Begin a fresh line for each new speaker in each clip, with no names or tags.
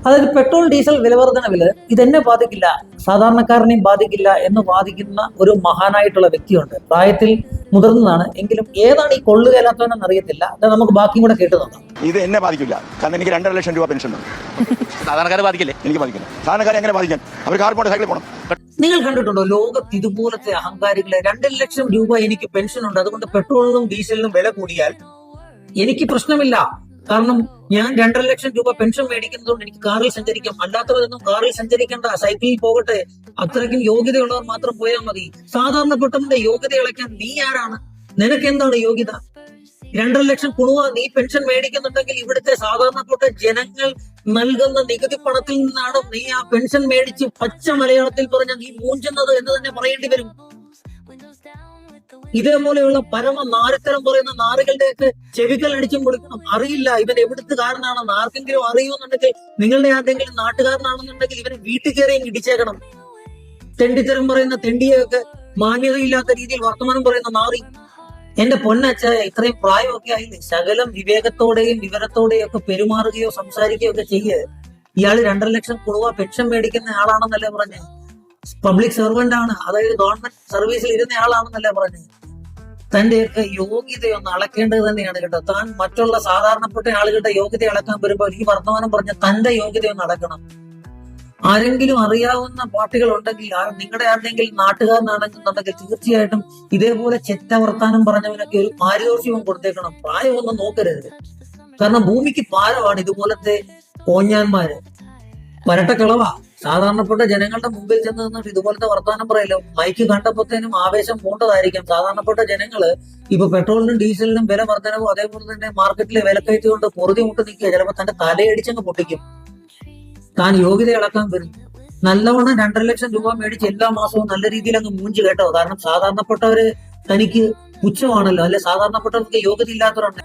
അതായത് petrol diesel വിലവർദ്ധനവില് ഇതെന്നെ ബാധിക്കില്ല, സാധാരണക്കാരനെയും ബാധിക്കില്ല എന്ന് വാദിക്കുന്ന ഒരു മഹാനായിട്ടുള്ള വ്യക്തിയുണ്ട്. പ്രായത്തിൽ മുതിർന്നതാണ്, എങ്കിലും ഏതാണ് ഈ കൊള്ളുകയല്ലാത്തവനെന്ന് അറിയത്തില്ല. അത് നമുക്ക് ബാക്കിയും കൂടെ കേട്ടു നോക്കാം.
ഇത് എന്നെ ബാധിക്കില്ല, കാരണം എനിക്ക് 2.5 ലക്ഷം രൂപ പെൻഷൻ ഉണ്ട്. സാധാരണക്കാരെ ബാധിക്കില്ലേ? എനിക്ക് ബാധിക്കില്ല. സാധാരണക്കാരെ എങ്ങനെ ബാധിക്കാൻ? അവർ കാർ കൊണ്ട് സൈക്കിളിൽ പോകണം.
നിങ്ങൾ കണ്ടിട്ടുണ്ടോ ലോകത്ത് ഇതുപോലത്തെ അഹങ്കാരികളെ? 2 ലക്ഷം രൂപ എനിക്ക് പെൻഷൻ ഉണ്ട്, അതുകൊണ്ട് പെട്രോളിനും ഡീസലിനും വില കൂടിയാൽ എനിക്ക് പ്രശ്നമില്ല, കാരണം ഞാൻ 2.5 ലക്ഷം രൂപ പെൻഷൻ മേടിക്കുന്നതുകൊണ്ട് എനിക്ക് കാറിൽ സഞ്ചരിക്കാം. അല്ലാത്തവരൊന്നും കാറിൽ സഞ്ചരിക്കേണ്ട, സൈക്കിളിൽ പോകട്ടെ, അത്രയ്ക്കും യോഗ്യതയുള്ളവർ മാത്രം പോയാൽ മതി. സാധാരണപ്പെട്ടവന്റെ യോഗ്യത ഇളക്കാൻ നീ ആരാണ്? നിനക്ക് എന്താണ് യോഗ്യത? 2.5 ലക്ഷം കുണുവ നീ പെൻഷൻ മേടിക്കുന്നുണ്ടെങ്കിൽ ഇവിടുത്തെ സാധാരണപ്പെട്ട ജനങ്ങൾ നൽകുന്ന നികുതി പണത്തിൽ നിന്നാണ് നീ ആ പെൻഷൻ മേടിച്ച് പച്ച മലയാളത്തിൽ പറഞ്ഞ നീ മൂഞ്ചുന്നത് എന്ന് തന്നെ പറയേണ്ടി വരും. ഇതേപോലെയുള്ള പരമ നാരത്തരം പറയുന്ന നാറുകളുടെയൊക്കെ ചെവികൾ അടിച്ചും കൊടുക്കണം. അറിയില്ല ഇവൻ എവിടുത്തുകാരനാണെന്ന് ആർക്കെങ്കിലും അറിയുമെന്നുണ്ടെങ്കിൽ, നിങ്ങളുടെ ആരുടെങ്കിലും നാട്ടുകാരനാണെന്നുണ്ടെങ്കിൽ ഇവന് വീട്ടിൽ കയറിയും ഇടിച്ചേക്കണം. തെണ്ടിത്തരം പറയുന്ന തെണ്ടിയൊക്കെ മാന്യതയില്ലാത്ത രീതിയിൽ വർത്തമാനം പറയുന്ന നാറി. എന്റെ പൊന്നച്ച, ഇത്രയും പ്രായമൊക്കെ ആയില്ലേ, ശകലം വിവേകത്തോടെയും വിവരത്തോടെയും ഒക്കെ പെരുമാറുകയോ സംസാരിക്കുകയോ ഒക്കെ ചെയ്യേ. ഇയാള് 2.5 ലക്ഷം കുറുവ പെൻഷൻ മേടിക്കുന്ന ആളാണെന്നല്ലേ പറഞ്ഞേ? പബ്ലിക് സെർവന്റ് ആണ്, അതായത് ഗവൺമെന്റ് സർവീസിൽ ഇരുന്ന ആളാണെന്നല്ലേ പറഞ്ഞേ? തന്റെയൊക്കെ യോഗ്യതയൊന്ന് അളക്കേണ്ടത് തന്നെയാണ് കേട്ടോ. താൻ മറ്റുള്ള സാധാരണപ്പെട്ട ആളുകളുടെ യോഗ്യത അളക്കാൻ വരുമ്പോൾ ഈ വർത്തമാനം പറഞ്ഞ തന്റെ യോഗ്യതയൊന്ന് അളക്കണം. ആരെങ്കിലും അറിയാവുന്ന പാർട്ടികൾ ഉണ്ടെങ്കിൽ, നിങ്ങളുടെ ആരുടെങ്കിലും നാട്ടുകാരനാണെന്നുണ്ടെങ്കിൽ തീർച്ചയായിട്ടും ഇതേപോലെ ചെറ്റ വർത്താനം പറഞ്ഞവനൊക്കെ ഒരു പാരിതോഷികം കൊടുത്തേക്കണം. പ്രായമൊന്നും നോക്കരുത്, കാരണം ഭൂമിക്ക് ഭാരമാണ് ഇതുപോലത്തെ കോഞ്ഞാന്മാര്. വരട്ടക്കളവാ. സാധാരണപ്പെട്ട ജനങ്ങളുടെ മുമ്പിൽ ചെന്ന് നിന്നിട്ട് ഇതുപോലത്തെ വർത്തമാനം പറയല്ലോ. മൈക്ക് കണ്ടപ്പോഴത്തേനും ആവേശം പൂണ്ടതായിരിക്കും. സാധാരണപ്പെട്ട ജനങ്ങള് ഇപ്പൊ പെട്രോളിനും ഡീസലിനും വില വർധനവും അതേപോലെ തന്നെ മാർക്കറ്റിലെ വിലക്കയറ്റ് കൊണ്ട് പൊറുതി മുട്ട് നിൽക്കുക. ചിലപ്പോൾ തന്റെ തലയടിച്ചങ്ങ് പൊട്ടിക്കും. താൻ യോഗ്യത ഇളക്കാൻ വരും. നല്ലവണ്ണം 2.5 ലക്ഷം രൂപ മേടിച്ച് എല്ലാ മാസവും നല്ല രീതിയിൽ അങ്ങ് മൂഞ്ചി കേട്ടോ. കാരണം സാധാരണപ്പെട്ടവര് തനിക്ക് പുച്ഛമാണല്ലോ, അല്ലെ? സാധാരണപ്പെട്ടവർക്ക് യോഗ്യത ഇല്ലാത്തവരുണ്ട്.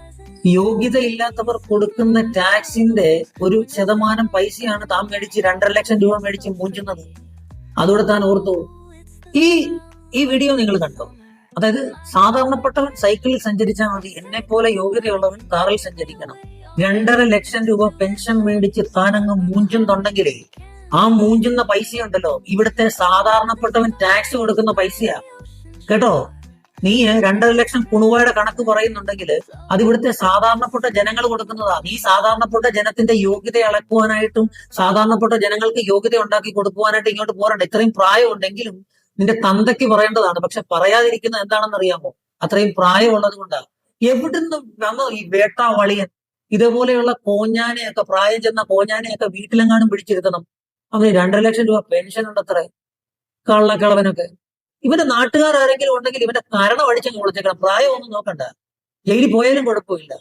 യോഗ്യത ഇല്ലാത്തവർ കൊടുക്കുന്ന ടാക്സിന്റെ ഒരു ശതമാനം പൈസയാണ് താൻ മേടിച്ച് 2.5 ലക്ഷം രൂപ മേടിച്ച് മൂഞ്ചുന്നത്. അതോടെ താൻ ഓർത്തു. ഈ വീഡിയോ നിങ്ങൾ കണ്ടോ? അതായത് സാധാരണപ്പെട്ടവൻ സൈക്കിളിൽ സഞ്ചരിച്ചാൽ മതി, എന്നെ പോലെ യോഗ്യതയുള്ളവൻ കാറിൽ സഞ്ചരിക്കണം. 2.5 ലക്ഷം രൂപ പെൻഷൻ മേടിച്ച് താനങ്ങ് മൂഞ്ചുന്നുണ്ടെങ്കിലേ ആ മൂഞ്ചുന്ന പൈസയുണ്ടല്ലോ ഇവിടുത്തെ സാധാരണപ്പെട്ടവൻ ടാക്സ് കൊടുക്കുന്ന പൈസയാ കേട്ടോ. നീ 2.5 ലക്ഷം കുണുവയുടെ കണക്ക് പറയുന്നുണ്ടെങ്കിൽ അത് ഇവിടുത്തെ സാധാരണപ്പെട്ട ജനങ്ങൾ കൊടുക്കുന്നതാ. നീ സാധാരണപ്പെട്ട ജനത്തിന്റെ യോഗ്യത അളക്കുവാനായിട്ടും സാധാരണപ്പെട്ട ജനങ്ങൾക്ക് യോഗ്യത ഉണ്ടാക്കി കൊടുക്കുവാനായിട്ട് ഇങ്ങോട്ട് പോരണ്ട. ഇത്രയും പ്രായം ഉണ്ടെങ്കിലും നിന്റെ തന്തയ്ക്ക് പറയേണ്ടതാണ്, പക്ഷെ പറയാതിരിക്കുന്നത് എന്താണെന്ന് അറിയാമോ? അത്രയും പ്രായമുള്ളത് കൊണ്ടാണ്. എവിടുന്ന് വന്നോ ഈ വേട്ടാ വളിയൻ? ഇതേപോലെയുള്ള കോഞ്ഞാനെയൊക്കെ, പ്രായം ചെന്ന കോഞ്ഞാനെയൊക്കെ വീട്ടിലെങ്ങാനും പിടിച്ചിരുത്തണം. അവന് 2.5 ലക്ഷം രൂപ പെൻഷൻ ഉണ്ടത്രേ. കള്ളക്കിളവനൊക്കെ. ഇവന്റെ നാട്ടുകാരെങ്കിലും ഉണ്ടെങ്കിൽ ഇവന്റെ കരണം അടിച്ചങ്ങ് വിളിച്ചേക്കണം. പ്രായമൊന്നും നോക്കണ്ട, ജയിലിൽ പോയാലും കുഴപ്പമില്ല.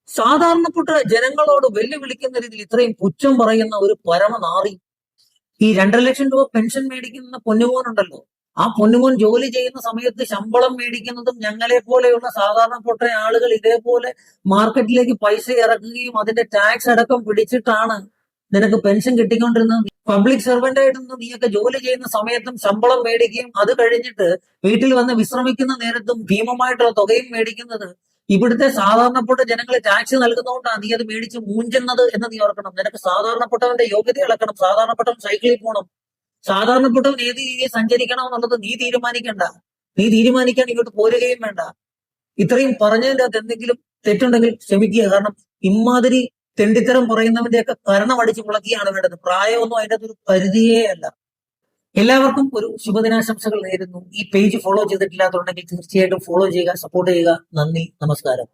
സാധാരണപ്പെട്ട ജനങ്ങളോട് വെല്ലുവിളിക്കുന്ന രീതിയിൽ ഇത്രയും പുച്ഛം പറയുന്ന ഒരു പരമനാറി. ഈ 2.5 ലക്ഷം രൂപ പെൻഷൻ മേടിക്കുന്ന പൊന്നുമോനുണ്ടല്ലോ, ആ പൊന്നുമോൻ ജോലി ചെയ്യുന്ന സമയത്ത് ശമ്പളം മേടിക്കുന്നതും ഞങ്ങളെ പോലെയുള്ള സാധാരണപ്പെട്ട ആളുകൾ ഇതേപോലെ മാർക്കറ്റിലേക്ക് പൈസ ഇറക്കുകയും അതിന്റെ ടാക്സ് അടക്കം പിടിച്ചിട്ടാണ് നിനക്ക് പെൻഷൻ കിട്ടിക്കൊണ്ടിരുന്നത്. പബ്ലിക് സെർവന്റ് ആയിട്ടൊന്നും നീയൊക്കെ ജോലി ചെയ്യുന്ന സമയത്തും ശമ്പളം മേടിക്കുകയും അത് കഴിഞ്ഞിട്ട് വീട്ടിൽ വന്ന് വിശ്രമിക്കുന്ന നേരത്തും ഭീമമായിട്ടുള്ള തുകയും മേടിക്കുന്നത് ഇവിടുത്തെ സാധാരണപ്പെട്ട ജനങ്ങൾ ടാക്സ് നൽകുന്നതുകൊണ്ടാണ് നീ അത് മേടിച്ച് മൂഞ്ചുന്നത് എന്ന് നീ ഓർക്കണം. നിനക്ക് സാധാരണപ്പെട്ടവന്റെ യോഗ്യത ഇളക്കണം. സാധാരണപ്പെട്ടവൻ സൈക്കിളിൽ പോകണം. സാധാരണപ്പെട്ടവൻ ഏത് രീതിയിൽ സഞ്ചരിക്കണം എന്നുള്ളത് നീ തീരുമാനിക്കണ്ട. നീ തീരുമാനിക്കാൻ ഇങ്ങോട്ട് പോരുകയും വേണ്ട. ഇത്രയും പറഞ്ഞതിന്റെ അകത്ത് എന്തെങ്കിലും തെറ്റുണ്ടെങ്കിൽ ക്ഷമിക്കുക. കാരണം ഇമാതിരി തെണ്ടിത്തരം പറയുന്നവന്റെയൊക്കെ കരണം അടിച്ച് മുളക്കിയാണ് വേണ്ടത്. പ്രായമൊന്നും അതിൻ്റെ അകത്തൊരു പരിധിയേ അല്ല. എല്ലാവർക്കും ഒരു ശുഭദിനാശംസകൾ നേരുന്നു. ഈ പേജ് ഫോളോ ചെയ്തിട്ടില്ലാത്തതുണ്ടെങ്കിൽ തീർച്ചയായിട്ടും ഫോളോ ചെയ്യുക, സപ്പോർട്ട് ചെയ്യുക. നന്ദി, നമസ്കാരം.